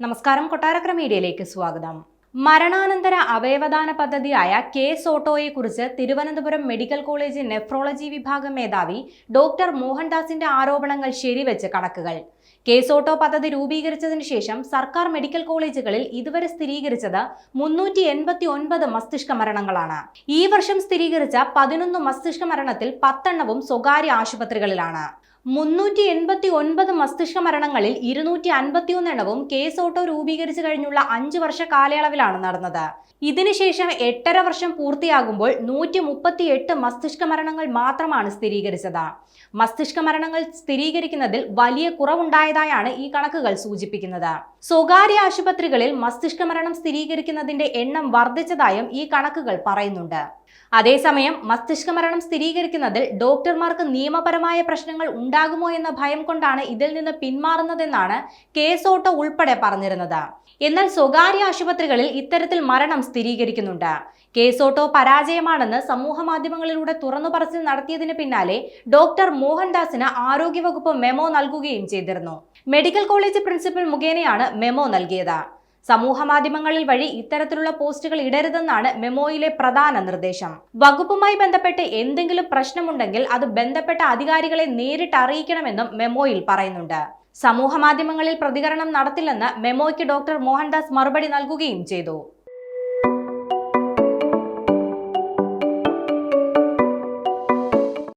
നമസ്കാരം, കൊട്ടാരക്കര മീഡിയയിലേക്ക് സ്വാഗതം. മരണാനന്തര അവയവദാന പദ്ധതിയായ കേസ് ഓട്ടോയെക്കുറിച്ച് തിരുവനന്തപുരം മെഡിക്കൽ കോളേജ് നെഫ്രോളജി വിഭാഗം മേധാവി ഡോക്ടർ മോഹൻദാസിന്റെ ആരോപണങ്ങൾ ശരിവെച്ച് കണക്കുകൾ. കേസ് ഓട്ടോ പദ്ധതി രൂപീകരിച്ചതിനു ശേഷം സർക്കാർ മെഡിക്കൽ കോളേജുകളിൽ ഇതുവരെ സ്ഥിരീകരിച്ചത് 389 മസ്തിഷ്ക മരണങ്ങളാണ്. ഈ വർഷം സ്ഥിരീകരിച്ച 11 മസ്തിഷ്ക മരണത്തിൽ 10 എണ്ണവും സ്വകാര്യ ആശുപത്രികളിലാണ്. 389 മസ്തിഷ്ക മരണങ്ങളിൽ 251 എണ്ണവും കേസ് ഓട്ടോ രൂപീകരിച്ചു കഴിഞ്ഞുള്ള 5 വർഷ കാലയളവിലാണ് നടന്നത്. ഇതിനുശേഷം 8.5 വർഷം പൂർത്തിയാകുമ്പോൾ 138 മസ്തിഷ്ക മരണങ്ങൾ മാത്രമാണ് സ്ഥിരീകരിച്ചത്. മസ്തിഷ്ക മരണങ്ങൾ സ്ഥിരീകരിക്കുന്നതിൽ വലിയ കുറവുണ്ടായതായാണ് ഈ കണക്കുകൾ സൂചിപ്പിക്കുന്നത്. സ്വകാര്യ ആശുപത്രികളിൽ മസ്തിഷ്ക മരണം സ്ഥിരീകരിക്കുന്നതിന്റെ എണ്ണം വർദ്ധിച്ചതായും ഈ കണക്കുകൾ പറയുന്നുണ്ട്. അതേസമയം മസ്തിഷ്ക മരണം സ്ഥിരീകരിക്കുന്നതിൽ ഡോക്ടർമാർക്ക് നിയമപരമായ പ്രശ്നങ്ങൾ ഉണ്ടാകുമോ എന്ന ഭയം കൊണ്ടാണ് ഇതിൽ നിന്ന് പിന്മാറുന്നതെന്നാണ് കേസ് ഓട്ടോ ഉൾപ്പെടെ പറഞ്ഞിരുന്നത്. എന്നാൽ സ്വകാര്യ ആശുപത്രികളിൽ ഇത്തരത്തിൽ മരണം സ്ഥിരീകരിക്കുന്നുണ്ട്. കേസ് ഓട്ടോ പരാജയമാണെന്ന് സമൂഹ മാധ്യമങ്ങളിലൂടെ തുറന്നു പറച്ചിൽ നടത്തിയതിന് പിന്നാലെ ഡോക്ടർ മോഹൻദാസിന് ആരോഗ്യവകുപ്പ് മെമ്മോ നൽകുകയും ചെയ്തിരുന്നു. മെഡിക്കൽ കോളേജ് പ്രിൻസിപ്പൽ മുഖേനയാണ് മെമ്മോ നൽകിയത്. സമൂഹ മാധ്യമങ്ങളിൽ വഴി ഇത്തരത്തിലുള്ള പോസ്റ്റുകൾ ഇടരുതെന്നാണ് മെമ്മോയിലെ പ്രധാന നിർദ്ദേശം. വകുപ്പുമായി ബന്ധപ്പെട്ട് എന്തെങ്കിലും പ്രശ്നമുണ്ടെങ്കിൽ അത് ബന്ധപ്പെട്ട അധികാരികളെ നേരിട്ട് അറിയിക്കണമെന്നും മെമ്മോയിൽ പറയുന്നുണ്ട്. സമൂഹ മാധ്യമങ്ങളിൽ പ്രതികരണം നടത്തില്ലെന്ന് മെമ്മോയ്ക്ക് ഡോക്ടർ മോഹൻദാസ് മറുപടി നൽകുകയും ചെയ്തു.